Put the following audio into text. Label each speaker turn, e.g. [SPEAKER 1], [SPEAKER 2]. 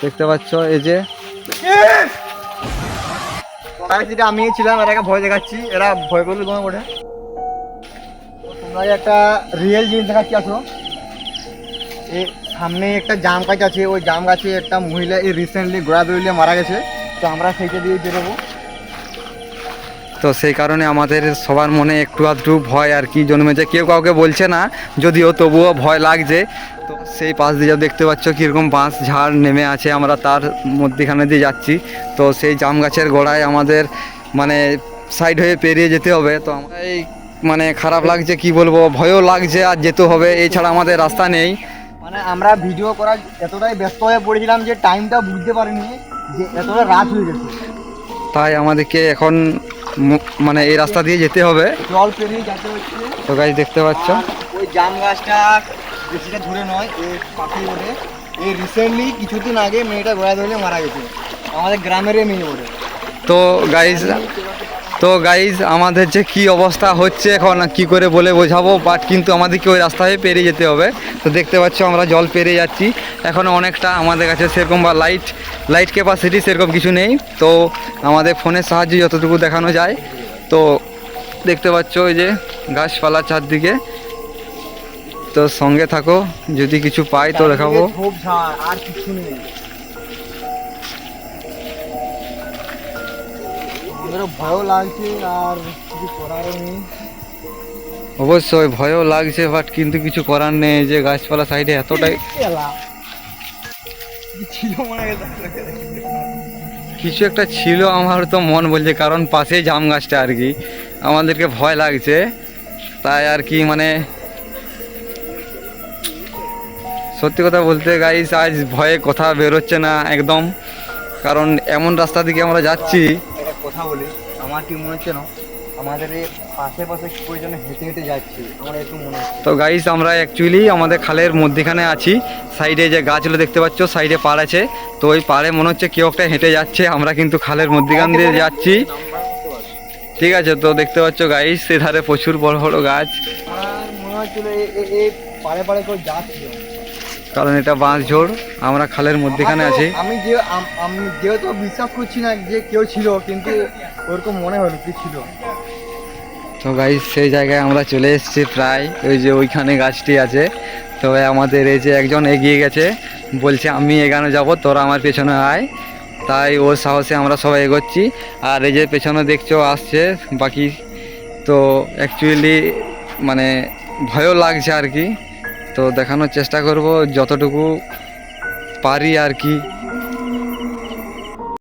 [SPEAKER 1] দেখতে পাচ্ছ এই যে
[SPEAKER 2] যেটা আমি ছিলাম, এটাকে ভয় দেখাচ্ছি, এরা ভয় করলে তোমার ওঠে। তোমরা একটা রিয়েল জিনিস দেখাচ্ছি। আসো, এই সামনে একটা জাম গাছ আছে, ওই জাম গাছে একটা মহিলা এই রিসেন্টলি গোড়া দৌড়িয়ে মারা গেছে। তো আমরা সেইটা দিয়ে বেরোবো।
[SPEAKER 1] তো সেই কারণে আমাদের সবার মনে একটু আধটু ভয় আর কি জন্মেছে, কেউ কাউকে বলছে না যদিও, তবুও ভয় লাগছে। তো সেই পাশ দিয়ে দেখতে পাচ্ছ কীরকম বাঁশ ঝাড় নেমে আছে, আমরা তার মধ্যেখানে দিয়ে যাচ্ছি। তো সেই জাম গাছের গোড়ায় আমাদের মানে সাইড হয়ে পেরিয়ে যেতে হবে। তো আমরা এই মানে খারাপ লাগছে, কি বলবো, ভয়ও লাগছে, আর যেতে হবে, এছাড়া আমাদের রাস্তা নেই।
[SPEAKER 2] মানে আমরা ভিডিও করার এতটাই ব্যস্ত হয়ে পড়েছিলাম যে টাইমটা বুঝতে পারিনি যে এতটা রাত হয়ে গেছে।
[SPEAKER 1] তাই আমাদেরকে এখন মানে এই রাস্তা দিয়ে যেতে হবে।
[SPEAKER 2] জল পেরিয়ে যেতে হচ্ছে।
[SPEAKER 1] তো গাইস দেখতে পাচ্ছ
[SPEAKER 2] আর ওই জাম গাছটা বেশিটা দূরে নয়, এর পাশেই ওঠে। এই রিসেন্টলি কিছুদিন আগে মেয়েটা গোড়া ধরে মারা গেছে, আমাদের গ্রামেরই মেয়ে ওঠে।
[SPEAKER 1] তো গাইজ আমাদের যে কি অবস্থা হচ্ছে এখন কি করে বলে বোঝাবো, বাট কিন্তু আমাদেরকে ওই রাস্তায় পেরিয়ে যেতে হবে। তো দেখতে পাচ্ছ আমরা জল পেরিয়ে যাচ্ছি, এখনও অনেকটা আমাদের কাছে সেরকম বা লাইট ক্যাপাসিটি সেরকম কিছু নেই। তো আমাদের ফোনের সাহায্যে যতটুকু দেখানো যায়। তো দেখতে পাচ্ছ ওই যে গাছপালা চারদিকে। তো সঙ্গে থাকো, যদি কিছু পাই তো দেখাবো।
[SPEAKER 2] ঝোপঝাড় আর কিছু নেই। আমাদেরও ভয়ও লাগছে আর কিছু করারও নেই।
[SPEAKER 1] অবশ্যই ভয়ও লাগছে, বাট কিন্তু কিছু করার নেই, যে গাছপালা সাইডে এতটাই
[SPEAKER 2] ছিল মনে গেছে
[SPEAKER 1] কিছু একটা ছিল, আমার তো মন বলছে, কারণ পাশে জাম গাছটা আর কি, আমাদেরকে ভয় লাগছে তাই আর কি। মানে সত্যি কথা বলতে গাইস, আজ ভয়ে কথা বেরোচ্ছে না একদম, কারণ এমন রাস্তা দিকে আমরা যাচ্ছি।
[SPEAKER 2] একটা কথা বলি, আমার কি মনে হচ্ছে না আমাদের এই পাশে পাশে প্রয়োজনে হেঁটে হেঁটে যাচ্ছি, আমার একটু মনে হচ্ছে।
[SPEAKER 1] তো গাইস আমরা অ্যাকচুয়ালি আমাদের খালের মধ্যেখানে আছি, সাইডে যে গাছগুলো দেখতে পাচ্ছ, সাইডে পাড় আছে। তো ওই পাড়ে মনে হচ্ছে কেউ একটা হেঁটে যাচ্ছে, আমরা কিন্তু খালের মধ্যখান দিয়ে যাচ্ছি। ঠিক আছে, তো দেখতে পাচ্ছ গাইস সেধারে প্রচুর বড় বড় গাছ,
[SPEAKER 2] আর মনে হচ্ছিল এই পাড়ে পাড়ে কেউ যাচ্ছিল,
[SPEAKER 1] কারণ এটা বাঁশ ঝোড়, আমরা খালের মধ্যখানে আছি।
[SPEAKER 2] আমি যেহেতু বিশ্বাস করছি না যে কেউ ছিল, কিন্তু ওরকম মনে হলো কি ছিল।
[SPEAKER 1] তো গাইস সেই জায়গায় আমরা চলে এসেছি প্রায়, ওই যে ওইখানে গাছটি আছে। তবে আমাদের এই যে একজন এগিয়ে গেছে, বলছে আমি এখানে যাব, তোরা আমার পেছনে আয়। তাই ওর সাহসে আমরা সবাই এগোচ্ছি। আর এই যে পেছনে দেখছো আসছে বাকি। তো অ্যাকচুয়ালি মানে ভয়ও লাগছে আর কি। তো দেখানোর চেষ্টা করব যতটুকু পারি আর কি।